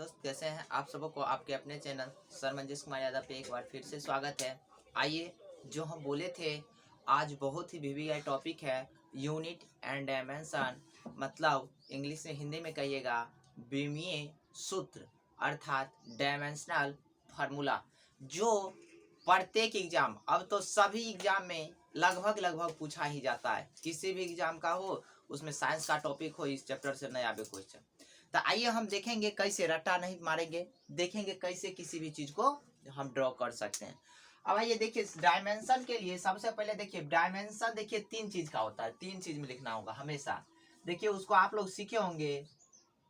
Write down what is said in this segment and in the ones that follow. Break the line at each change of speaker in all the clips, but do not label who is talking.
दोस्त, कैसे हैं आप सबको आपके अपने चैनल सर मंजीश कुमार यादव पे एक बार फिर से स्वागत है। आइए, जो हम बोले थे आज बहुत ही वीवीआई टॉपिक है, यूनिट एंड डायमेंशन, मतलब इंग्लिश में हिंदी में कहिएगा विमीय सूत्र अर्थात डायमेंशनल फार्मूला, जो प्रत्येक एग्जाम, अब तो सभी एग्जाम में लगभग पूछा ही जाता है। किसी भी एग्जाम का हो, उसमें साइंस का टॉपिक हो, इस चैप्टर से नया भी क्वेश्चन। तो आइए हम देखेंगे कैसे रट्टा नहीं मारेंगे, देखेंगे कैसे किसी भी चीज को हम ड्रॉ कर सकते हैं। अब आइए देखिए, डायमेंशन के लिए सबसे पहले देखिए डायमेंशन, देखिए तीन चीज का होता है, तीन चीज में लिखना होगा हमेशा। देखिए उसको आप लोग सीखे होंगे,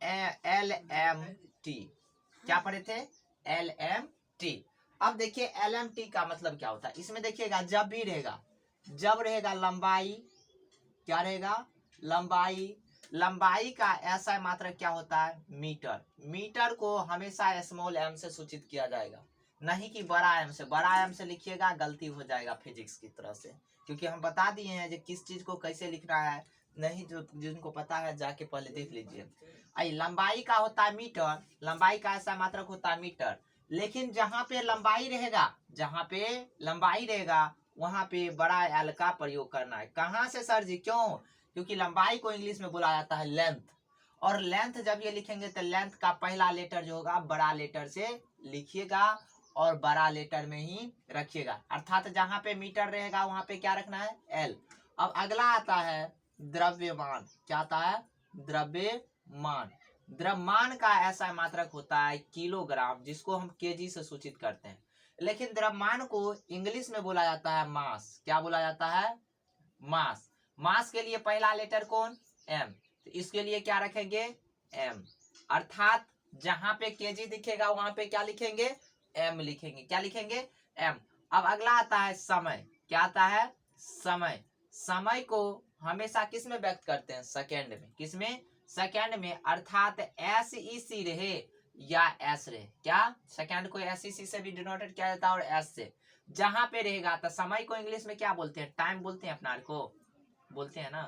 LMT, क्या पढ़े थे? LMT। अब देखिए LMT का मतलब क्या होता है, इसमें देखिएगा जब भी रहेगा, जब रहेगा लंबाई, क्या रहेगा? लंबाई। लंबाई का ऐसा मात्रक क्या होता है? मीटर। मीटर को हमेशा स्मॉल m से सूचित किया जाएगा, नहीं कि बड़ा m से। बड़ा m से लिखिएगा गलती हो जाएगा फिजिक्स की तरह से, क्योंकि हम बता दिए हैं जो किस चीज को कैसे लिखना है। नहीं, जो जिनको पता है जाके पहले देख लीजिए। आई लंबाई का होता है मीटर, लंबाई का ऐसा मात्रक होता है मीटर। लेकिन जहाँ पे लंबाई रहेगा, जहाँ पे लंबाई रहेगा वहां पे बड़ा एल का प्रयोग करना है। कहाँ से सर जी, क्यों? क्योंकि लंबाई को इंग्लिश में बोला जाता है लेंथ, और लेंथ जब ये लिखेंगे तो लेंथ का पहला लेटर जो होगा बड़ा लेटर से लिखिएगा और बड़ा लेटर में ही रखिएगा, अर्थात जहाँ पे मीटर रहेगा वहां पे क्या रखना है? एल। अब अगला आता है द्रव्यमान। क्या आता है? द्रव्यमान। द्रव्यमान का ऐसा मात्रक होता है किलोग्राम, जिसको हम केजी से सूचित करते हैं। लेकिन द्रव्यमान को इंग्लिश में बोला जाता है मास। क्या बोला जाता है? मास। मास के लिए पहला लेटर कौन? एम। तो इसके लिए क्या रखेंगे? एम। अर्थात जहां पे केजी दिखेगा वहां पे क्या लिखेंगे? एम लिखेंगे। क्या लिखेंगे? एम। अब अगला आता है समय। क्या आता है? समय। समय को हमेशा किस में व्यक्त करते हैं? सेकेंड में। किस में? सेकेंड में। अर्थात SEC रहे या एस रहे। क्या? सेकेंड को SEC से भी डिनोटेड किया जाता है और एस से। जहां पे रहेगा तो समय को इंग्लिश में क्या बोलते हैं? टाइम बोलते हैं, अपना को बोलते हैं ना,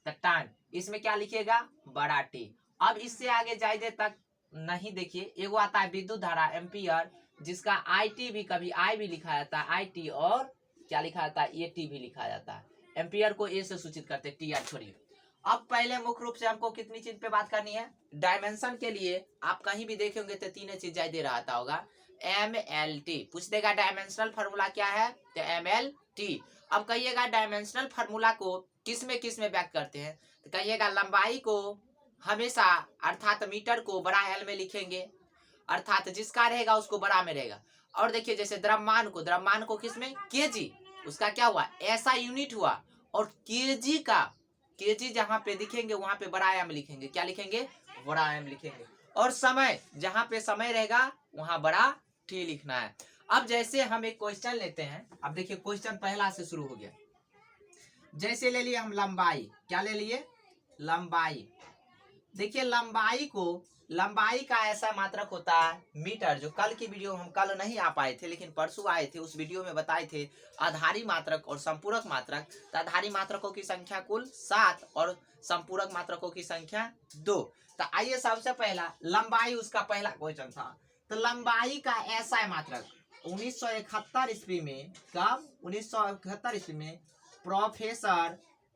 तो टाइम। इसमें क्या लिखिएगा? बड़ा टी। अब इससे आगे जाइए तक नहीं, देखिए एगो आता है विद्युत धारा एम्पियर, जिसका IT भी, कभी I भी लिखा जाता है, IT, और क्या लिखा जाता है? AT भी लिखा जाता है। एम्पियर को A से सूचित करते हैं, TR छोड़िए। अब पहले मुख्य रूप से हमको कितनी चीज पे बात करनी है? डायमेंशन के लिए आप कहीं भी देखे होंगे तो तीन चीज दे रहा होगा, MLT। पूछ देगा डायमेंशनल फार्मूला क्या है? तो MLT। अब कहिएगा डायमेंशनल फार्मूला को किस में व्यक्त करते हैं? तो कहिएगा लंबाई को हमेशा, अर्थात मीटर को बड़ा एल में लिखेंगे, अर्थात जिसका रहेगा उसको बड़ा में रहेगा। और देखिए जैसे द्रव्यमान को किस में? केजी। उसका क्या हुआ? ऐसा यूनिट हुआ। और केजी का, केजी जहां पे दिखेंगे वहां पे बड़ा एम लिखेंगे। क्या लिखेंगे? बड़ा एम लिखेंगे। और समय, जहां पे समय रहेगा वहां बड़ा टी लिखना है। अब जैसे हम एक क्वेश्चन लेते हैं, अब देखिए क्वेश्चन पहला से शुरू हो गया। जैसे ले लिए हम लंबाई। क्या ले लिए? लंबाई। देखिए लंबाई को, लंबाई का ऐसा मात्रक होता है मीटर, जो कल की वीडियो हम कल नहीं आ पाए थे लेकिन परसों आए थे, उस वीडियो में बताए थे आधारी मात्रक और संपूरक मात्रक। तो आधारी मात्रकों की संख्या कुल 7 और संपूरक मात्रकों की संख्या 2। तो आइए सबसे पहला लंबाई, उसका पहला क्वेश्चन था। तो लंबाई का ऐसा मात्रक 1971 ईस्वी में, कब? 1971 ईस्वी में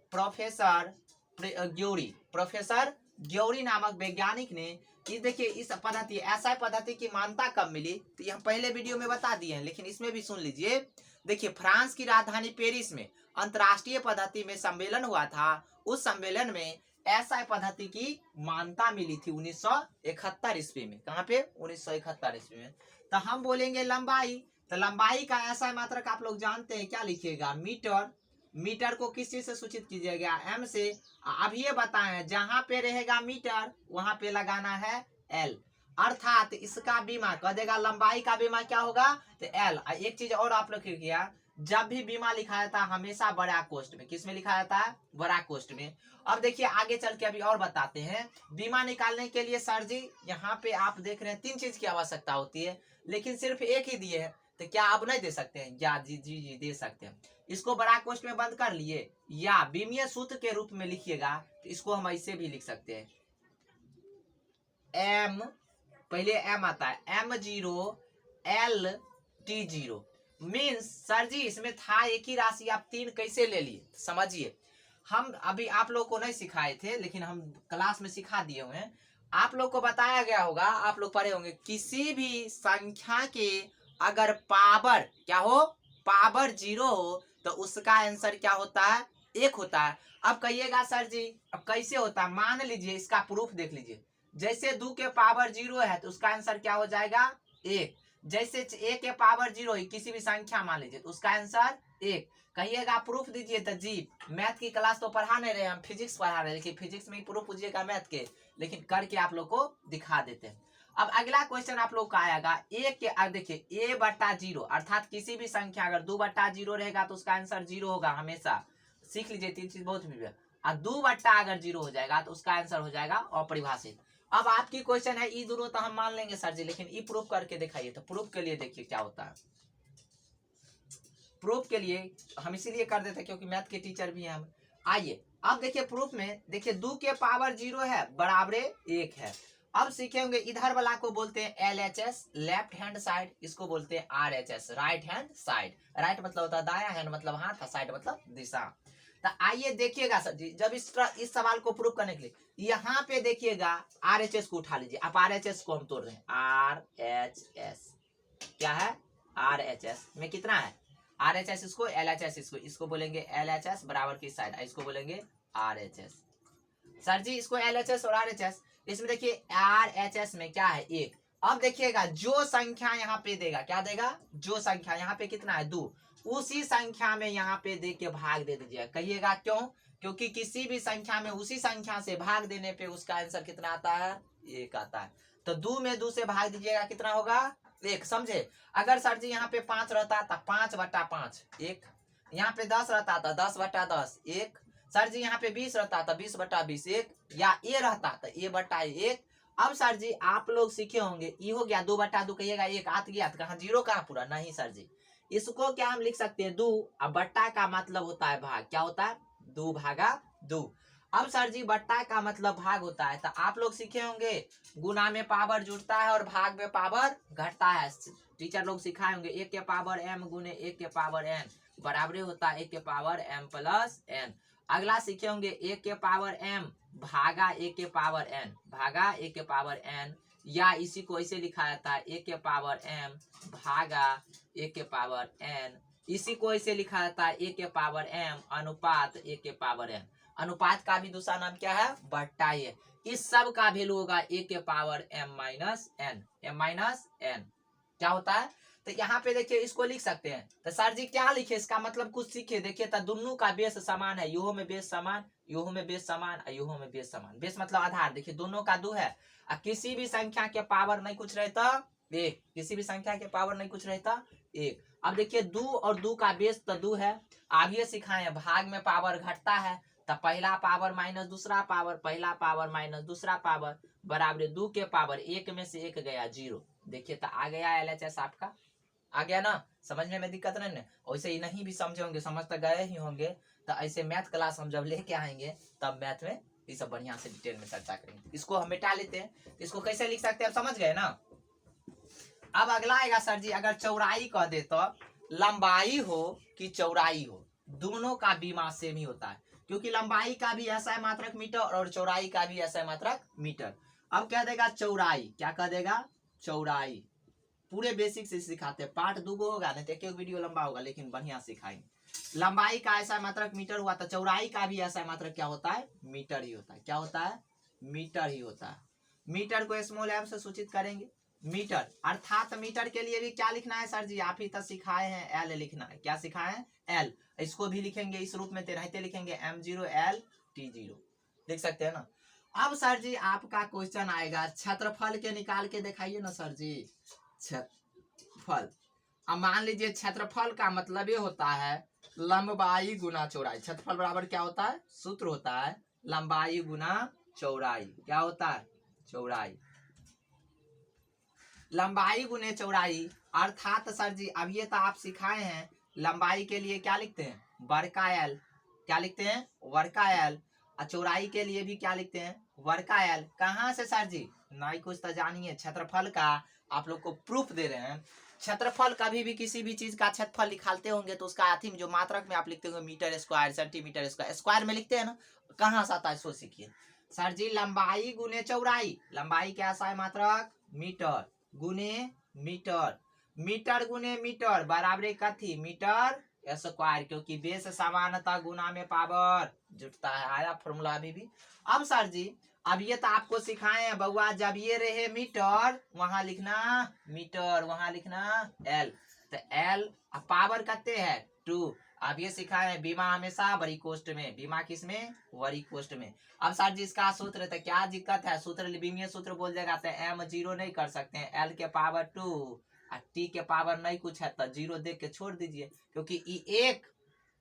प्रोफेसर ग्योरी नामक वैज्ञानिक ने, देखिए इस पद्धति, ऐसा पद्धति की मान्यता कब मिली? तो ये हम पहले वीडियो में बता दिए हैं, लेकिन इसमें भी सुन लीजिए। देखिए फ्रांस की राजधानी पेरिस में अंतरराष्ट्रीय पद्धति में सम्मेलन हुआ था। उस सम्मेलन में ऐसा पद्धति की मान्यता मिली थी 1971 ईस्वी में। कहाँ पे? 1971 ईस्वी में। तो हम बोलेंगे लंबाई। तो लंबाई का ऐसा मात्रक आप लोग जानते हैं, क्या लिखिएगा? मीटर। मीटर को किस चीज से सूचित कीजिएगा? एम से। अब ये बताएं, जहां पे रहेगा मीटर वहां पे लगाना है एल, अर्थात इसका बीमा कह देगा, लंबाई का बीमा क्या होगा? तो एल। एक चीज और आप लोग किया, जब भी बीमा लिखा जाता है हमेशा बड़ा कोष्ठ में। किस में लिखा जाता है? बड़ा कोष्ठ में। अब देखिए आगे चल के अभी और बताते हैं। बीमा निकालने के लिए सर जी यहाँ पे आप देख रहे हैं तीन चीज की आवश्यकता होती है, लेकिन सिर्फ एक ही दिए है, तो क्या आप नहीं दे सकते हैं? या जी जी जी दे सकते हैं। इसको बड़ा कोष्ठ में बंद कर लिए, या विमीय सूत्र के रूप में लिखिएगा तो इसको हम ऐसे भी लिख सकते हैं, एम पहले m आता है, M0 LT0 मीन्स सर जी इसमें था एक ही राशि, आप 3 कैसे ले लिए? समझिए, हम अभी आप लोग को नहीं सिखाए थे, लेकिन हम क्लास में सिखा दिए हुए हैं। आप लोग को बताया गया होगा, आप लोग पढ़े होंगे, किसी भी संख्या के अगर पावर क्या हो, पावर 0 हो तो उसका आंसर क्या होता है? 1 होता है। अब कहिएगा सर जी अब कैसे होता है? मान लीजिए इसका प्रूफ देख लीजिए, जैसे 2 के पावर 0 है तो उसका आंसर क्या हो जाएगा? 1। जैसे a के पावर 0 है किसी भी संख्या मान लीजिए तो उसका आंसर 1। कहिएगा प्रूफ दीजिए तो जी मैथ की क्लास तो पढ़ा नहीं रहे, हम फिजिक्स पढ़ा रहे हैं, लेकिन फिजिक्स में ही प्रूफ पूछिएगा मैथ के, लेकिन करके आप लोग को दिखा देते हैं। अब अगला क्वेश्चन आप लोग का आएगा a के, देखिए a/0 अर्थात किसी भी संख्या अगर 2/0 रहेगा तो उसका आंसर 0 होगा हमेशा। सीख लीजिए, 3 चीज बहुत भी। और 2/0 हो जाएगा तो उसका आंसर हो जाएगा अपरिभाषित। अब आपकी क्वेश्चन है ई दोनों तो हम मान लेंगे सर जी, लेकिन ई प्रूफ करके दिखाइए। तो प्रूफ के लिए देखिए क्या होता है। प्रूफ के लिए हम इसीलिए कर देते क्योंकि मैथ के टीचर भी हैं हम। आइए अब देखिए प्रूफ में, देखिए 2 के पावर 0 है बराबर 1 है। अब सीखेंगे इधर वाला को बोलते हैं LHS लेफ्ट हैंड साइड, इसको बोलते हैं RHS right hand side. Right मतलब होता है दाया, हैंड मतलब हाथ, साइड मतलब दिशा। तो आइए देखिएगा सर जी, जब इस सवाल को प्रूफ करने के लिए यहाँ पे देखिएगा RHS को उठा लीजिए। आप RHS को हम तोड़ रहे हैं, RHS क्या है? RHS में कितना है? RHS इसको, LHS इसको बोलेंगे LHS बराबर की साइड, इसको बोलेंगे RHS। सर जी इसको LHS और RHS, इसमें देखिए RHS में क्या है? 1। अब देखिएगा जो संख्या यहाँ पे देगा, क्या देगा? जो संख्या यहाँ पे कितना है? 2, उसी संख्या में यहाँ पे दे के भाग दे दीजिएगा। कहिएगा क्यों? क्योंकि किसी भी संख्या में उसी संख्या से भाग देने पे उसका आंसर कितना आता है? 1 आता है। तो 2 में 2 से भाग दीजिएगा, कितना होगा? 1। समझे? अगर सर जी यहाँ पे 5 रहता था 5/5 1, यहाँ पे 10 रहता था 10/10 1, सर जी यहाँ पे 20 रहता था 20/20 1, या ए रहता था a/1। अब सर जी आप लोग सीखे होंगे ई हो गया 2/2, कहिएगा 1 आत गया, कहाँ 0 कहाँ पूरा? नहीं सर जी, इसको क्या हम लिख सकते हैं? 2। अब बट्टा का मतलब होता है भाग, क्या होता है? 2/2। अब सर जी बट्टा का मतलब भाग होता है, तो आप लोग सीखे होंगे गुना में पावर जुड़ता है और भाग में पावर घटता है। टीचर लोग सिखाए होंगे 1 के पावर m गुने 1 के पावर n बराबर होता है 1 के पावर m प्लस n। अगला सीखे होंगे 1 के पावर m भागा 1 के पावर n भागा 1 के पावर n, या इसी को ऐसे लिखा जाता है 1 के पावर m भागा 1 के पावर n, इसी को ऐसे लिखा जाता है 1 के पावर m अनुपात 1 के पावर n। अनुपात का भी दूसरा नाम क्या है? बट्टा है। इस सब का वैल्यू होगा 1 के पावर m माइनस n। क्या होता है? तो यहाँ पे देखिए इसको लिख सकते हैं। तो सर जी क्या लिखे? इसका मतलब कुछ सीखे। देखिए तो दोनों का बेस समान है, यूहो में बेस समान, यूहो में बेस समान, यूहो में बेस समान। बेस मतलब आधार, देखिए दोनों का 2 है। किसी भी संख्या के पावर नहीं कुछ रहता 1, किसी भी संख्या के पावर नहीं कुछ रहता 1। अब देखिए 2 और 2 का बेस तो 2 है। आप ये सिखाए भाग में पावर घटता है, तो पहला पावर माइनस दूसरा पावर, पहला पावर माइनस दूसरा पावर बराबर 2 के पावर 1 में से 1 गया 0। देखिए तो आ गया LHS आपका, आ गया ना? समझने में दिक्कत नहीं ना? वैसे ही नहीं भी समझे होंगे, समझ तो गए ही होंगे। तो ऐसे मैथ क्लास हम जब लेके आएंगे तब मैथ में ये सब बढ़िया से डिटेल में चर्चा करेंगे। इसको हम मिटा लेते हैं, इसको कैसे लिख सकते हैं, समझ गए ना? अब अगला आएगा सर जी, अगर चौड़ाई कह दे तो लंबाई हो कि चौड़ाई हो, दोनों का बीमा सेम ही होता है, क्योंकि लंबाई का भी ऐसा है मात्रक मीटर और चौड़ाई का भी ऐसा है मात्रक मीटर। अब क्या देगा? चौड़ाई। क्या कह देगा? चौड़ाई। पूरे बेसिक से सिखाते हैं, पार्ट 2 होगा नहीं तो एक वीडियो लंबा होगा, लेकिन बढ़िया सिखाएंगे। लंबाई का ऐसा मात्रक मीटर हुआ, तो चौड़ाई का भी ऐसा मात्रक क्या होता है? मीटर ही होता है। क्या होता है? मीटर ही होता है। मीटर को स्मॉल m से सूचित करेंगे। मीटर अर्थात मीटर के लिए भी क्या लिखना है सर जी? आप ही तो सिखाए हैं, L लिखना है। क्या सिखाए हैं? L। इसको भी लिखेंगे इस रूप में, रहते लिखेंगे M0 LT0, लिख सकते हैं ना? अब सर जी आपका क्वेश्चन आएगा क्षेत्रफल के निकाल के दिखाइए ना सर जी। क्षेत्रफल, अब मान लीजिए क्षेत्रफल का मतलब ये होता है लंबाई गुना चौड़ाई। क्षेत्रफल बराबर क्या होता है? सूत्र होता है लंबाई गुना चौड़ाई। क्या होता है? चौड़ाई। लंबाई गुने चौड़ाई अर्थात सर जी अब ये तो आप सिखाए हैं, लंबाई के लिए क्या लिखते हैं? वर्ग का L। क्या लिखते हैं? वर्ग का L। और चौड़ाई के लिए भी क्या लिखते हैं? वर्का एल कहाँ से सर जी? नहीं कुछ तो जानिए, क्षेत्रफल का आप लोग को प्रूफ दे रहे हैं। क्षेत्रफल कभी भी किसी भी चीज का क्षेत्रफल निकालते होंगे तो उसका अथी में जो मात्रक में आप लिखते होंगे metre square, centimetre square, square में लिखते हैं ना, कहाँ से आता है सो सीखिए। सर जी लंबाई गुने चौड़ाई, लंबाई क्या सा है मात्रक? मीटर गुने मीटर, मीटर गुने मीटर बराबर कथी? मीटर स्क्वायर, क्योंकि बेस समानता गुना में पावर जुटता है। आया फॉर्मूला अभी भी? अब सर जी अब ये तो आपको सिखाए हैं बउआ, जब ये रहे मीटर वहां लिखना मीटर, वहां लिखना एल, तो एल पावर कितने है? 2। अब ये सिखाए हैं बीमा हमेशा बड़ी कोष्ट में, बीमा किस में? बड़ी कोष्ट में। अब सर जी इसका सूत्र तो क्या दिक्कत है? सूत्र बीमीय सूत्र बोल देगा तो एम जीरो नहीं कर सकते हैं, एल के पावर 2 और टी के पावर नहीं कुछ है तो जीरो देख के छोड़ दीजिए, क्योंकि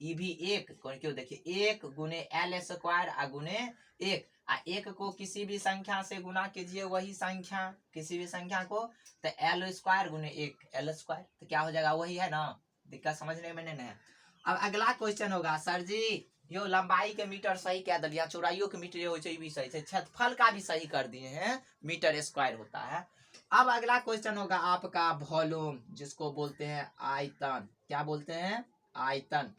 ई भी एक, क्यों देखिए 1 गुने एल स्क्वायर आ गुने 1, एक को किसी भी संख्या से गुना कीजिए, वही संख्या किसी भी संख्या को, तो एल स्क्वायर गुने 1 एल स्क्वायर, तो क्या हो जाएगा? वही है ना। दिक्कत समझने में नहीं है। अब अगला क्वेश्चन होगा सर जी यो लंबाई के मीटर सही कह दिया, चौड़ाइयों के मीटर हो भी सही है, क्षेत्रफल का भी सही कर दिए हैं, मीटर स्क्वायर होता है। अब अगला क्वेश्चन होगा आपका वॉल्यूम, जिसको बोलते हैं आयतन। क्या बोलते हैं? आयतन।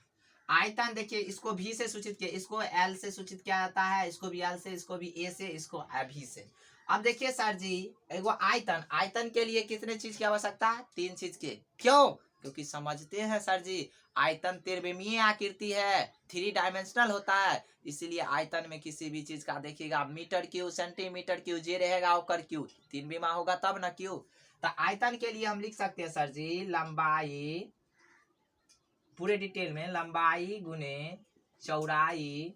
आयतन देखिए इसको भी से सूचित किया, इसको एल से सूचित किया जाता है, इसको भी एल से, इसको भी ए से, इसको भी से। अब देखिए सर जी एगो आयतन, आयतन के लिए कितने चीज की आवश्यकता है? 3 चीज के। क्यों? क्योंकि समझते हैं सर जी आयतन त्रिविमीय आकृति है, 3 डायमेंशनल होता है, इसीलिए आयतन में किसी भी चीज का देखिएगा मीटर क्यूब, सेंटीमीटर क्यूब, जे रहेगा ओकर क्यूब, 3 बीमा होगा तब ना क्यूब। तो आयतन के लिए हम लिख सकते हैं सर जी लंबाई, पूरे डिटेल में लंबाई गुने चौड़ाई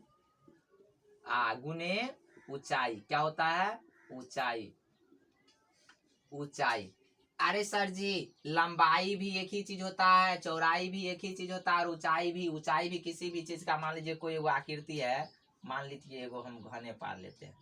गुने ऊंचाई। क्या होता है? ऊंचाई। ऊंचाई। अरे सर जी लंबाई भी एक ही चीज होता है, चौड़ाई भी एक ही चीज होता है, और ऊंचाई भी। ऊंचाई भी किसी भी चीज का, मान लीजिए कोई एगो आकृति है, मान लीजिए एगो हम घने पार लेते हैं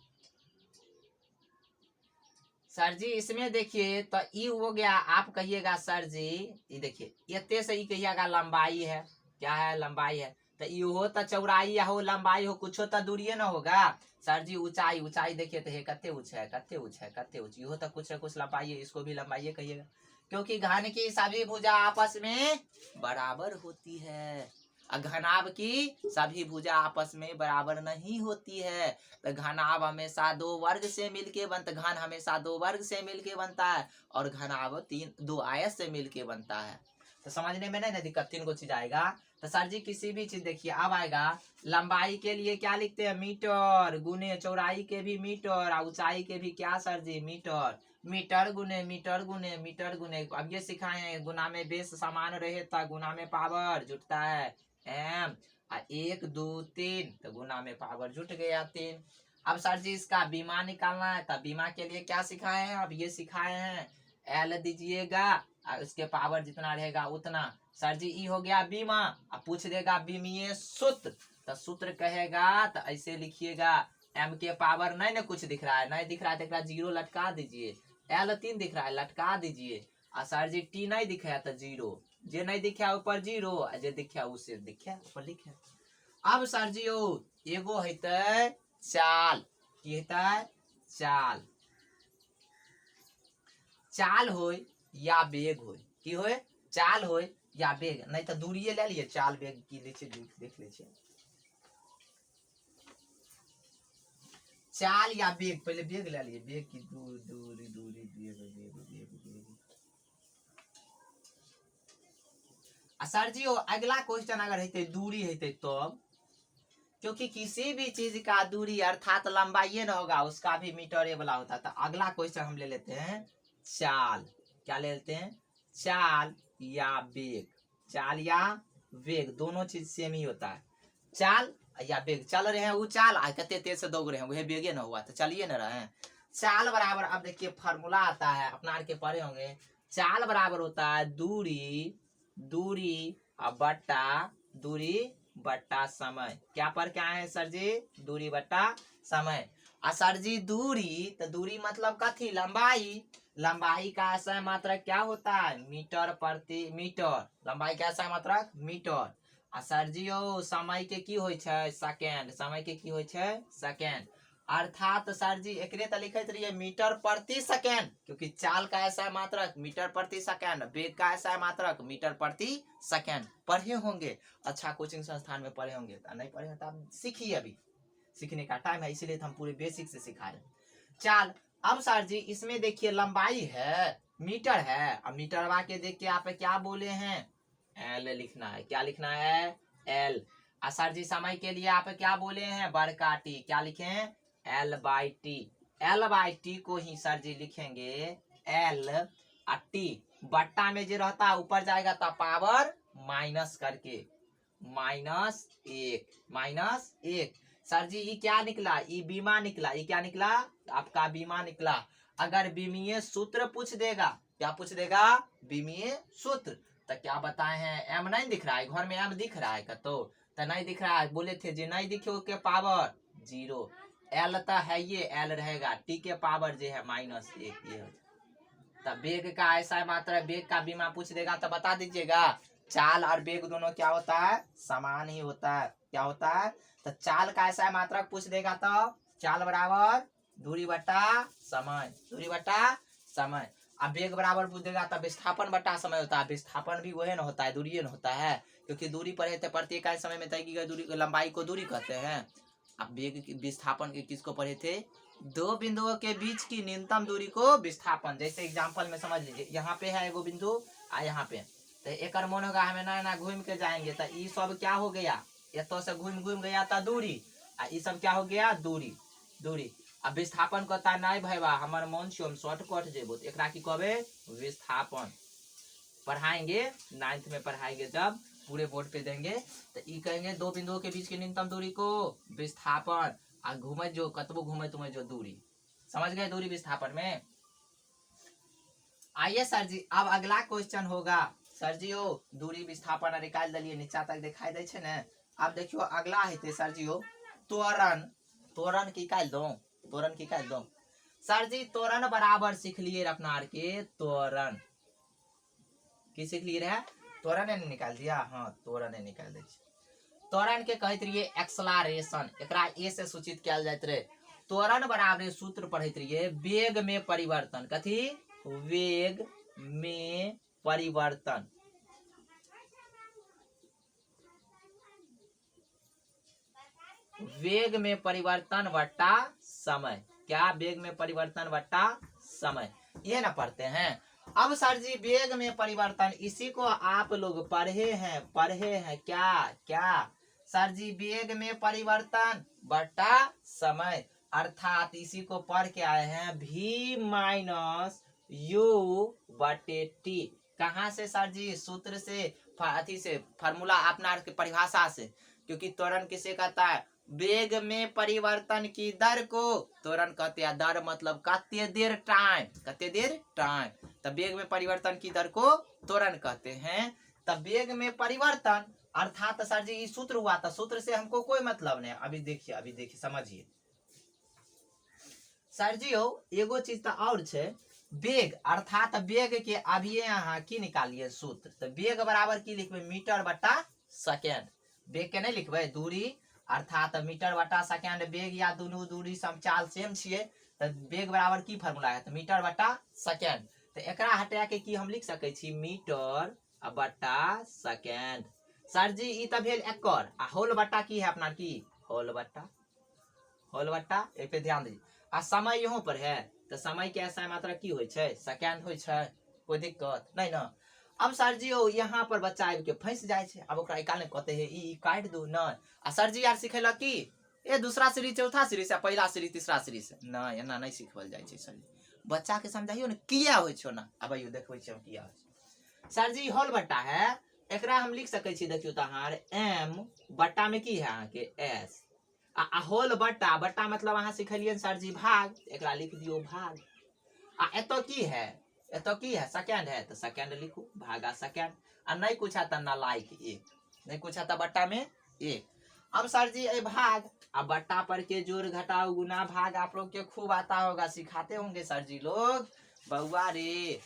सर जी, इसमें देखिए तो ई हो गया, आप कहिएगा सर जी ये देखिए इतने से ही कहिएगा लंबाई है, क्या है? लंबाई है। तो ई हो तो चौड़ाई या हो लंबाई हो, कुछ हो तो दूरी ना होगा। सर जी ऊंचाई, ऊंचाई देखिए तो कत्ते ऊंचा है, कत्ते ऊंचा है, कत्ते ऊंची हो तो कुछ ना कुछ लंबाई है, इसको भी लंबाई कहिएगा, क्योंकि घन की सभी भुजा आपस में बराबर होती है, घनाभ की सभी भुजा आपस में बराबर नहीं होती है। तो घनाभ हमेशा 2 वर्ग से मिलके बनता, घन हमेशा 2 वर्ग से मिलके बनता है, और घनाभ 2 आयत से मिलके बनता है। तो समझने में नहीं ना दिक्कत, 3 गो चीज आएगा। तो सर जी किसी भी चीज देखिए अब आएगा लंबाई के लिए क्या लिखते हैं? मीटर गुने चौड़ाई के भी मीटर, और ऊंचाई के भी क्या सर जी? मीटर। मीटर गुने मीटर गुने मीटर गुने, अब ये सिखाए हैं गुना में बेस समान रहे तो गुना में पावर जुटता है एम, 1 2 3 तो गुना में पावर जुट गया 3। अब सर जी इसका बीमा निकालना है, तब बीमा के लिए क्या सिखाए हैं? अब ये सिखाए हैं एल दीजिएगा और उसके पावर जितना रहेगा उतना। सर जी ई हो गया बीमा। अब पूछ देगा बीमीय सूत्र, तो सूत्र कहेगा तो ऐसे लिखिएगा, एम के पावर नहीं ना कुछ दिख रहा है, नहीं दिख रहा है तो 0 लटका दीजिए, एल 3 दिख रहा है लटका दीजिए, और सर जी टी नहीं दिख रहा तो 0, जे नहीं दिखा ऊपर 0, जे दिखा उसे दिखा ऊपर लिखे। अब सर जी एगो हेतै चाल, की हेतै? चाल। चाल होय या बेग होय, की होय? चाल होय या बेग, नहीं तो दूरिये ले लिए, चाल बेग की देख लीजिए। चाल या बेग, पहले बेग ले लिए, बेग की दूरी दूरी बेग बेग बेग बेग। सर जी अगला क्वेश्चन अगर हेते दूरी हेते तब, क्योंकि किसी भी चीज का दूरी अर्थात लंबाई ना होगा, उसका भी मीटर वाला होता है। तो अगला क्वेश्चन हम ले लेते हैं चाल। क्या ले लेते हैं? चाल या वेग। चाल या वेग दोनों चीज सेम ही होता है। चाल या वेग, चल रहे हैं वो चाल, कितने तेज से दौड़ रहे हैं, वह वेगे ना हुआ तो चलिए ना रहे। चाल बराबर, अब देखिए फार्मूला आता है, अपना के पढ़े होंगे। चाल बराबर होता है दूरी, दूरी बट्टा दूरी बट्टा समय। क्या पर क्या है सर जी? दूरी बट्टा समय। सर जी दूरी, तो दूरी मतलब कथी? लंबाई। लंबाई का ऐसा मात्रक क्या होता है? मीटर प्रति मीटर। लंबाई का ऐसा मात्रक मीटर। सर जी समय के की होय छै? सेकेंड। समय के की होय छै? सेकेंड। अर्थात सर जी एकरे तो लिखत रहिए मीटर प्रति सेकेंड, क्योंकि चाल का ऐसा मात्रक मीटर प्रति सेकेंड, वेग का ऐसा मात्रक मीटर प्रति सेकेंड। पढ़े होंगे, अच्छा कोचिंग संस्थान में पढ़े होंगे, नहीं पढ़े हो तो आप सीखिए, अभी सीखने का टाइम है, इसीलिए हम पूरे बेसिक से सिखा रहे हैं। चाल, अब सर जी इसमें देखिए लंबाई है, मीटर है, अब मीटर के देख के आप क्या बोले हैं, एल लिखना है। क्या लिखना है, एल। सर जी समय के लिए आप क्या बोले हैं, बड़का टी, क्या लिखे हैं, L by T. L by T को ही सर जी लिखेंगे एल और टी, बट्टा में जो रहता है ऊपर जाएगा तो पावर माइनस करके, -1 सर जी ये क्या निकला, ये बीमा निकला, ये क्या निकला, आपका बीमा निकला। अगर बीमीय सूत्र पूछ देगा, क्या पूछ देगा, बीमीय सूत्र, तो क्या बताए हैं, एम नहीं दिख रहा है, घर में एम दिख रहा है तो नहीं दिख रहा है, बोले थे जो नहीं दिखे के पावर 0, एल तो है ये, एल रहेगा, टी के पावर जो है -1 ये। तब वेग का ऐसा मात्रा, वेग का बीमा पूछ देगा तो बता दीजिएगा। चाल और वेग दोनों क्या होता है, समान ही होता है। क्या होता है, तो चाल का ऐसा मात्रक पूछ देगा तो चाल बराबर दूरी बटा समय, दूरी बटा समय। अब वेग बराबर पूछ देगा तब विस्थापन बटा समय होता है, विस्थापन भी वही न होता है, दूरी न होता है, क्योंकि दूरी पर है तो प्रत्येक समय में तय की गई दूरी, लंबाई को दूरी कहते हैं। अब वेग विस्थापन के किसको पढ़े थे, दो बिंदुओं के बीच की न्यूनतम दूरी को विस्थापन। जैसे एग्जांपल में समझ लीजिए, यहाँ पे है एगो बिंदु आ यहाँ पे, तो एक मन होगा हमें ना घूम के जाएंगे, तो ये सब क्या हो गया, एतो से घूम गया था दूरी, आ ये सब क्या हो गया, दूरी दूरी। अब विस्थापन कहता नहीं भैया हमार मन से हम शॉर्टकट जेबो, तो एकरा की कहबे विस्थापन। पढ़ाएंगे 9th में पढ़ाएंगे, जब पूरे बोर्ड पे देंगे तो ये कहेंगे दो बिंदुओं के बीच की न्यूनतम दूरी को विस्थापन, आ घूमे जो कतबो घूमे तुम्हें जो दूरी, समझ गए दूरी विस्थापन में। आइए सर जी अब अगला क्वेश्चन होगा, सर जी ओ दूरी विस्थापन निकाल दिलिए, नीचा तक दिखाई दे छे ने। अब देखियो अगला हेते सर जी ओ त्वरण, त्वरण की निकाल दो, त्वरण की निकाल दो। सर जी त्वरण बराबर सीख लिए अपना आर के, त्वरण की सीख लिए रहे, त्वरण ने निकाल दिया, हाँ त्वरण ने निकाल दे। त्वरण के कहत रहिए एक्सलारेशन, एकरा ए से सूचित किया जात रहे। त्वरण बराबर सूत्र पढ़त रहिए वेग में परिवर्तन, कथी, वेग में परिवर्तन, वेग में परिवर्तन बट्टा समय। क्या, वेग में परिवर्तन बट्टा समय, ये ना पढ़ते हैं। अब सर जी वेग में परिवर्तन, इसी को आप लोग पढ़े हैं क्या, क्या सर जी, वेग में परिवर्तन बट्टा समय, अर्थात इसी को पढ़ के आए हैं v माइनस यू बटे टी। कहाँ से सर जी, सूत्र से, अथी से, फार्मूला अपना परिभाषा से, क्योंकि त्वरण किसे कहता है, वेग में परिवर्तन की दर को त्वरण कहते हैं। दर मतलब कितने देर टाइम, कितने देर टाइम, तब वेग में परिवर्तन की दर को त्वरण कहते हैं। तब वेग में परिवर्तन अर्थात सर जी ये सूत्र हुआ था, सूत्र से हमको कोई मतलब नहीं। अभी देखिए समझिए सर जी हो, एगो चीज तो और छे, वेग अर्थात वेग के अभी यहाँ की निकालिए सूत्र, तो वेग बराबर की लिखबे मीटर बटा सेकेंड, वेग के नहीं लिखबे दूरी, अर्थात मीटर बटा सेकेंड, वेग या दोनों दूरी समचाल सेम छिए, तो वेग बराबर की फार्मूला है, तो मीटर बटा सेकेंड। तो एकरा हटा के की हम लिख सके छी, मीटर बटा सेकेंड। सर जी ई तो भेल एकर, आ होल बट्टा की है अपना की, होल बट्टा, होल बट्टा, ए पे ध्यान दीजिए। आ समय यहाँ पर है, तो समय के ऐसा मात्रा की होय छै, सेकेंड होय छै, कोई दिक्कत नहीं ना। अब सर जी ओ यहाँ पर बच्चा आबि के फंस जाए छै, अब ओकरा निकालने कहते हैं ई काट दो ना। आ सर जी यार सिखेलक की ए दूसरा सीढ़ी चौथा सीढ़ी से, पहला सीढ़ी तीसरा सीढ़ी से, ना एना नहीं सिखवल जाए छै। सर जी बच्चा के समझाइयो ने किया होय छो ना, अब यो देखबै छै किया होय छै। सर जी होल बट्टा है, एकरा हम लिख सकै छी, देखियो तहार m बट्टा में की है अहाँ के s, आ होल बट्टा, बट्टा मतलब अहाँ सिखलिए सर जी भाग, एकरा लिख दियो भाग। आ एतो की है, एतो की है, सेकेंड है, तो सेकेंड लिखू भागा सेकेंड। आ नहीं कुछ आता ना लाइक 1, नहीं कुछ आता बट्टा में 1। अब सर जी ए भाग, अब बट्टा पर के जोड़ घटाओ गुना भाग आप लोग के खूब आता होगा, सिखाते होंगे सर जी लोग। बउआ रे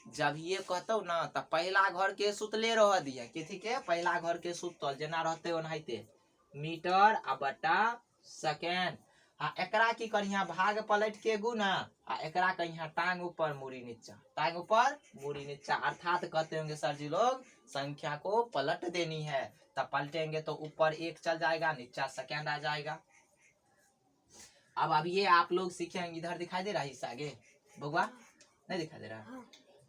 जब ये कहतो ना, तब पहला घर के सुतले रह दिए, किथी के, पहला घर के सुतल जेना रहते ओनाहिते, मीटर आ बट्टा सेकेंड। आ एकरा की करिया भाग पलट के गुना आ एकरा कहिया टांग ऊपर मुड़ी नीचा, टांग ऊपर मुड़ी नीचा, अर्थात कहते होंगे सर जी लोग संख्या को पलट देनी है, तब पलटेंगे तो ऊपर 1 चल जाएगा, नीचा सेकेंड आ जाएगा। अब ये आप लोग सीखेंगे, इधर दिखाई दे रहा है हिस्सा आगे बउआ, नहीं दिखाई दे रहा?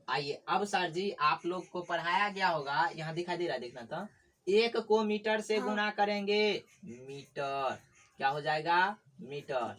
आइए अब सर जी आप लोग को पढ़ाया गया होगा, यहाँ दिखाई दे रहा है, देखना तो 1 को मीटर से गुना करेंगे मीटर, क्या हो जाएगा मीटर,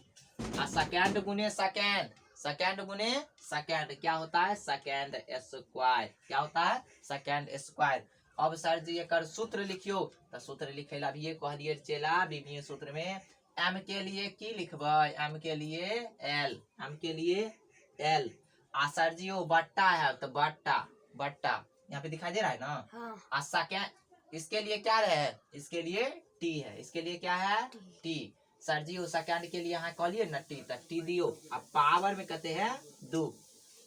और सेकेंड गुने सेकेंड, सेकेंड गुने सेकेंड क्या होता है सेकेंड स्क्वायर, क्या होता है सेकेंड स्क्वायर। अब सर जी एक सूत्र लिखियो, तो सूत्र लिखे ला भी ये कह दिए चेला विभिन्न सूत्र में m के लिए की लिखबै, m के लिए l, m के लिए l, आ सर जी वो बट्टा है तो बट्टा, बट्टा यहाँ पे दिखाई दे रहा है ना। हाँ। आ सेकेंड इसके लिए क्या है, इसके लिए t है, इसके लिए क्या है t, सर जी वो सेकेंड के लिए यहाँ कहलिए ना t, तक t दियो, अब पावर में कहते हैं 2,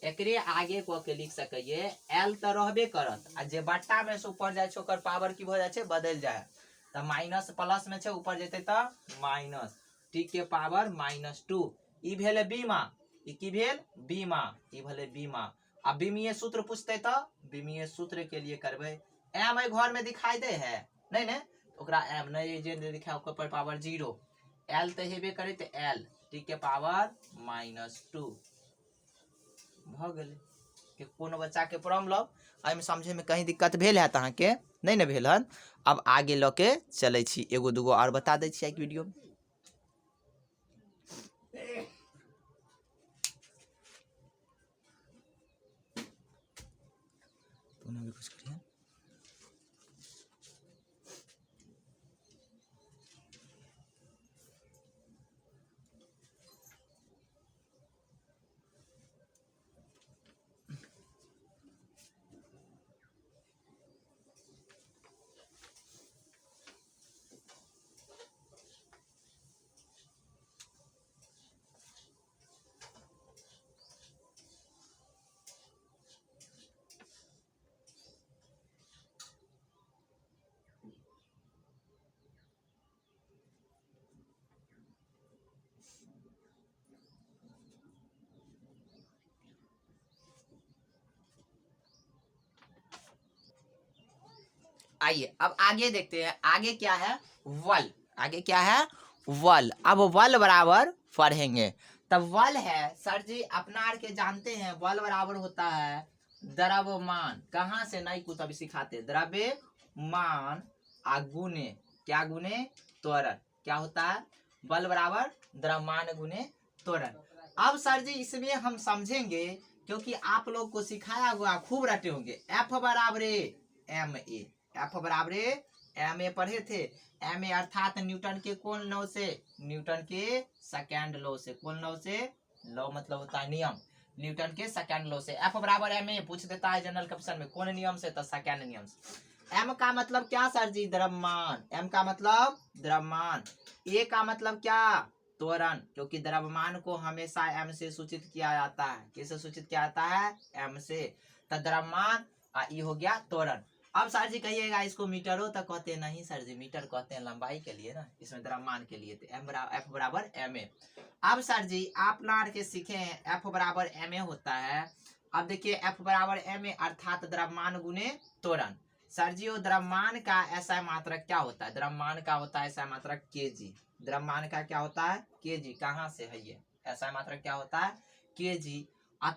एकरे आगे को के लिख सकिए l तो रहबे करत, आ जे बट्टा में से ऊपर जाए ओकर पावर की हो जाए बदल जाए, तो माइनस प्लस में ऊपर जेते तो माइनस, t के पावर -2, ई भेले बीमा, ई की भेल बीमा, ई भेले बीमा। अब बीमीय सूत्र पूछते तो बीमीय सूत्र के लिए करबे m घर में दिखाई दे है नहीं ने, ओकरा m नहीं जे दिखाई ओकर पर पावर 0, l तो हेबे करे तो l, t के पावर -2 भ गेले। कि कोनो बच्चा के प्रॉब्लम एहिमे समझे में कहीं दिक्कत भेल है अहाँ के नहीं ने भेल हन, अब आगे ल के चले छी, एगो दूगो और बता दै छी एक वीडियो में। कुछ करिए आइए अब आगे देखते हैं, आगे क्या है वल, आगे क्या है वल। अब वल बराबर पढ़ेंगे, तब वल है सर जी अपना के जानते हैं वल बराबर होता है द्रव्यमान, कहाँ से नहीं कुछ अभी सिखाते, द्रव्यमान आ गुने क्या गुने त्वरण, क्या होता है बल बराबर द्रव्यमान गुने त्वरण। अब सर जी इसमें हम समझेंगे क्योंकि आप लोग को सिखाया हुआ खूब रटे होंगे, F बराबर एम ए, F बराबर एम ए पढ़े थे, एम ए अर्थात न्यूटन के कौन लॉ से, न्यूटन के सेकंड लॉ से, कौन लॉ से, लॉ मतलब होता है नियम, न्यूटन के सेकंड लॉ से। F बराबर एम ए पूछ देता है जनरल क्वेश्चन में, कौन नियम से, तो सेकंड नियम से। M का मतलब क्या सर जी द्रव्यमान, M का मतलब द्रव्यमान, A का मतलब क्या त्वरण, क्योंकि द्रव्यमान को हमेशा m से सूचित किया जाता है, किससे सूचित किया जाता है m से, तो द्रव्यमान ये हो गया त्वरण। अब सर जी कहिएगा इसको मीटर हो तो कहते नहीं सर जी मीटर कहते हैं लंबाई के लिए ना, इसमें द्रव्यमान के लिए F बराबर एम ए। अब सर जी आप लाड़ के सीखे हैं F बराबर एम ए होता है, अब देखिए F बराबर एम ए अर्थात द्रव्यमान गुने त्वरण। सर जी वो द्रव्यमान का ऐसा मात्रक क्या होता है, द्रव्यमान का होता है ऐसा मात्रक केजी, द्रव्यमान का क्या होता है केजी, कहाँ से है ये ऐसा मात्रक क्या होता है केजी।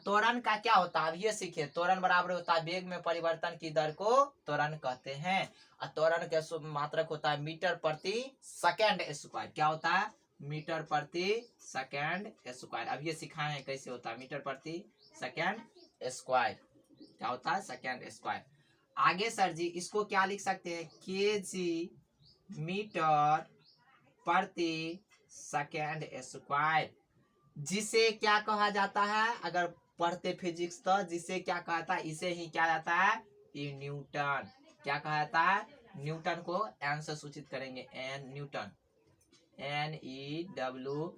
त्वरण का क्या होता है अब ये सीखे, त्वरण बराबर होता है वेग में परिवर्तन की दर को त्वरण कहते हैं, त्वरण के मात्रक होता है मीटर प्रति सेकंड स्क्वायर, क्या होता है मीटर प्रति सेकंड स्क्वायर। अब ये सिखाए हैं कैसे होता है मीटर प्रति सेकंड स्क्वायर, क्या होता है सेकंड स्क्वायर। आगे सर जी इसको क्या लिख सकते हैं केजी मीटर प्रति सेकंड स्क्वायर, जिसे क्या कहा जाता है अगर पढ़ते फिजिक्स तो जिसे क्या कहता है, इसे ही क्या जाता है न्यूटन, क्या कहा जाता है न्यूटन को एन से सूचित करेंगे, एन न्यूटन, NEWTON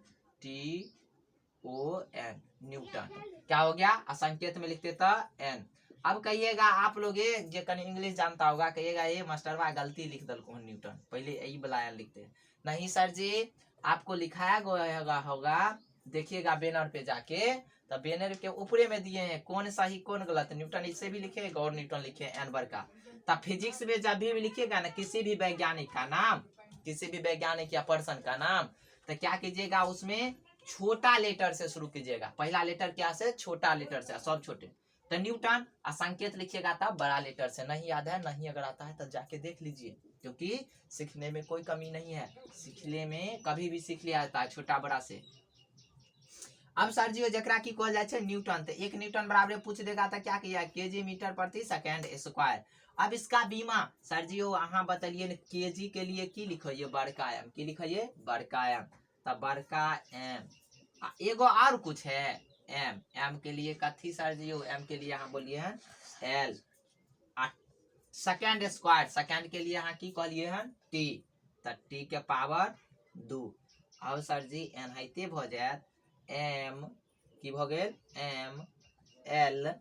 न्यूटन, क्या हो गया असंकेत में लिखते तो एन। अब कहिएगा आप लोग ये जो कहीं इंग्लिश जानता होगा कहिएगा ये मास्टरवा गलती लिख दल को न्यूटन, पहले यही बुलाया लिखते नहीं सर जी, आपको लिखाया गया होगा, देखिएगा बैनर पे जाके, तो बैनर के ऊपरे में दिए हैं कौन सही कौन गलत, न्यूटन इससे भी लिखे, गौर न्यूटन लिखे, एन वर्ग का। तब फिजिक्स में जब भी लिखिएगा ना किसी भी वैज्ञानिक का नाम, किसी भी वैज्ञानिक या पर्सन का नाम, तो क्या कीजिएगा उसमें छोटा लेटर से शुरू कीजिएगा। पहला लेटर क्या से, छोटा लेटर से, सब छोटे। तो न्यूटन संकेत लिखिएगा तब बड़ा लेटर से। नहीं याद है, नहीं अगर आता है तो जाके देख लीजिए, क्योंकि सीखने में कोई कमी नहीं है, सीखने में कभी भी सीख लिया जाता है छोटा बड़ा से। अब सर जी जकरा की कहल जाए छे न्यूटन, तो 1 न्यूटन बराबर पूछ देगा तो क्या किया, केजी मीटर प्रति सेकंड स्क्वायर। अब इसका बीमा सर जी अहाँ बतलिए केजी के लिए की लिखिए, बड़का एम, की लिखिए बड़का एम, तब बड़का एम। एगो और कुछ है एम, एम के लिए कथी सर जी, एम के लिए यहाँ बोलिए हैं एल। सेकेंड स्क्वायर, सेकेंड के लिए यहाँ की कहलिए हैं टी, तो टी के पावर 2। अब सर जी एनाहिते भ जात एम की भ गेल एम एल,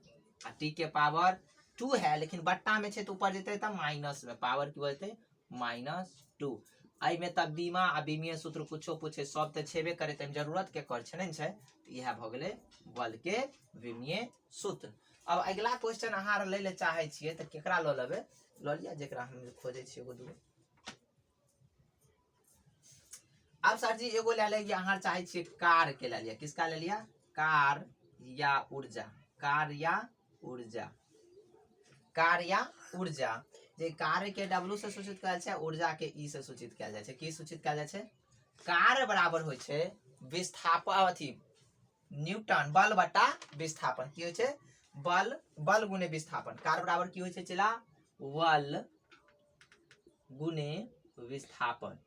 टी के पावर 2 है, लेकिन बट्टा में छे तो ऊपर जेते तब माइनस में पावर की बोलते -2। आई में तब बीमा आ बीमीय सूत्र कुछो पूछे सब तो छेबे करे, तब जरूरत के कर छे नहीं छे, तो यह भ गेले बल के विमीय सूत्र। अब अगला क्वेश्चन अहाँ ले ले चाहे छिए तो केकरा ल लेबे, ल लिया जेकरा हम खोजे छिए एगो दूगो। अब सर जी एगो ले लिया, अहाँ चाहे छिए कार के ले लिया, किसका ले लिया, कार या ऊर्जा, कार या ऊर्जा, कार या ऊर्जा। जे कार्य के W से सूचित कयल छै, ऊर्जा के E से सूचित कयल जाय छै। की सूचित कयल जाय छै, कार्य बराबर होय छै विस्थापन, अथी न्यूटन बल बटा विस्थापन, की होय छै बल, बल गुने विस्थापन। कार्य बराबर की होय छै चला, बल गुने विस्थापन।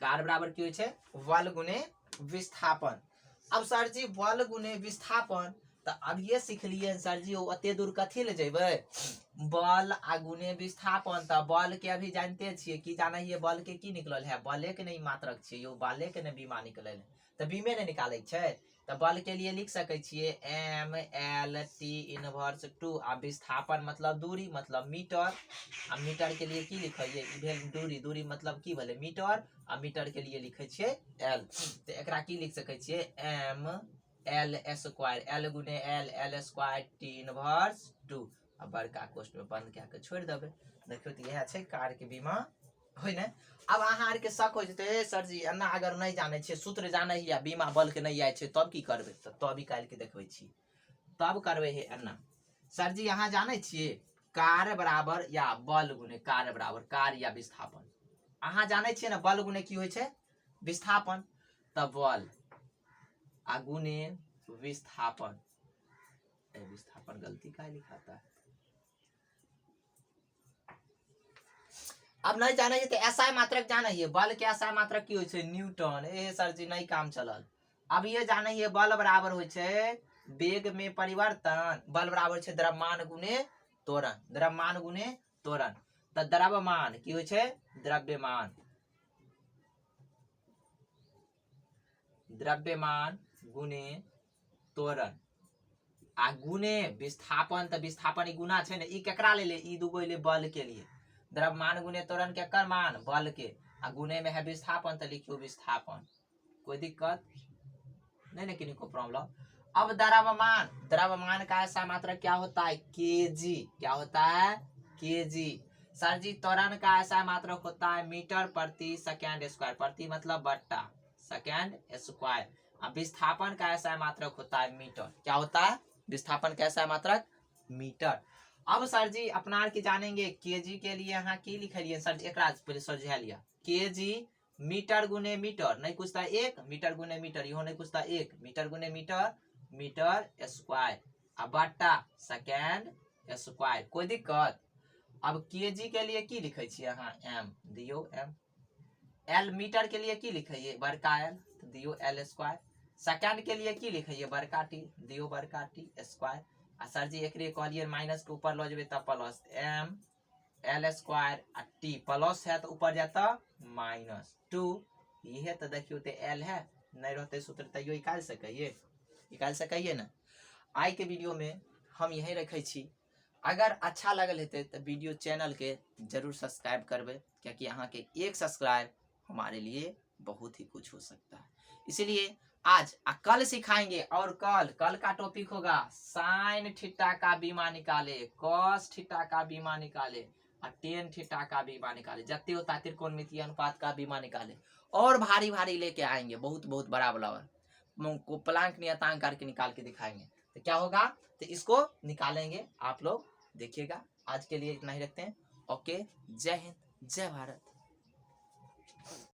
कार्य बराबर की होय छै बल गुने विस्थापन। अब सर जी बल गुने विस्थापन, तो अब ये सीख लिए सर जी ओते दूर कथी ले जेबे, बल आ गुने विस्थापन। तो बल के अभी जानते छिए की जाना है, बल के की निकलल है, बले के नहीं मात्रक छिए यो, बले के ने बीमा निकलल है, तो बीमे ने निकाले छै। तो बल के लिए लिख सके छिए एम एल टी इनवर्स 2, आ विस्थापन मतलब दूरी, मतलब मीटर, आ मीटर के लिए की लिखिए ई भेल दूरी, दूरी मतलब की भेले मीटर, आ मीटर के लिए लिखे छिए एल। तो एकरा की लिख सके छिए एम एल स्क्वायर, एल गुने L, L square T inverse 2, आ बड़का कोष्ठ में बंद कऽ के छोड़ देबे। देखियो तो यह छै कार के बीमा होय ने। अब अहाँ आर के शक हो जते सर जी एना अगर नहीं जाने छे, सूत्र जाने हिया बीमा बल के नहीं आय छे तब की करबे, तो तब निकाल के देखबे छी, तब करबे हे एना। सर जी अहाँ जाने छिए कार्य बराबर या बल गुने कार्य बराबर कार्य या विस्थापन। अहाँ जाने छिए ना बल गुने की होय छे विस्थापन, तब बल आ गुने विस्थापन। विस्थापन गलती का लिखाता है, अब नहीं जाने तो एसआई मात्रक जाने है, बल के एसआई मात्रक की होय छे न्यूटन। ए सर जी नहीं काम चलल। अब ये जाने है बल बराबर होय छे वेग में परिवर्तन, बल बराबर छे द्रव्यमान गुने त्वरण, द्रव्यमान गुने त्वरण। तो द्रव्यमान की होय छे द्रव्यमान, द्रव्यमान गुने त्वरण, आ गुने विस्थापन। तो विस्थापन ई गुना छे ने, ई केकरा ले ले, ई दुगो ले बल के लिए, द्रव्यमान गुने त्वरण के कर मान बल के, आ गुने में है विस्थापन, तो लिखियो विस्थापन। कोई दिक्कत नहीं ना, किन्हीं को प्रॉब्लम। अब द्रव्यमान, द्रव्यमान का ऐसा मात्रक क्या होता है केजी, क्या होता है केजी। सर जी त्वरण का ऐसा मात्रक होता है मीटर प्रति सेकेंड स्क्वायर, प्रति मतलब बट्टा सेकेंड स्क्वायर। अब विस्थापन का ऐसा मात्रक होता है मीटर, क्या होता है विस्थापन का ऐसा मात्रक मीटर। अब सर जी अपना की जानेंगे केजी के लिए यहाँ की लिखलिए सर जी, एक पहले समझा लिया केजी मीटर गुने मीटर, नहीं पूछता एक मीटर गुने मीटर, इहो नहीं पूछता एक मीटर गुने मीटर, मीटर स्क्वायर, अब बट्टा सेकेंड स्क्वायर। कोई दिक्कत। अब केजी के लिए की लिखे छिए अहाँ एम दियो एम, एल मीटर के लिए की लिखिए बड़का एल दियो एल स्क्वायर, सेकेंड के लिए की लिखिए बड़का टी दियो बड़का टी स्क्वायर। आ सर जी एक कहलिए माइनस के ऊपर लो जेबे तब प्लस एम एल स्क्वायर, आ टी प्लस है तो ऊपर जाता -2, ये तो देखियो तो एल है, नहीं रहते सूत्र तैयो निकाल सकिए, निकाल सकिए ना। आई के वीडियो में हम यही रखे छी। अगर अच्छा लगल हेते तो वीडियो चैनल के जरूर सब्सक्राइब करबे, क्योंकि यहाँ के एक सब्सक्राइब हमारे लिए बहुत ही कुछ हो सकता है। इसलिए आज कल सिखाएंगे, और कल का टॉपिक होगा साइन थीटा का बीमा निकाले, कॉस थीटा का बीमा निकाले और टेन थीटा का बीमा निकाले, जते होता त्रिकोणमितीय अनुपात का बीमा निकाले। और भारी भारी लेके आएंगे, बहुत बहुत बड़ा को प्लांक नियतांक करके निकाल के दिखाएंगे। तो क्या होगा, तो इसको निकालेंगे, आप लोग देखिएगा। आज के लिए इतना ही रखते हैं। ओके, जय हिंद, जय भारत।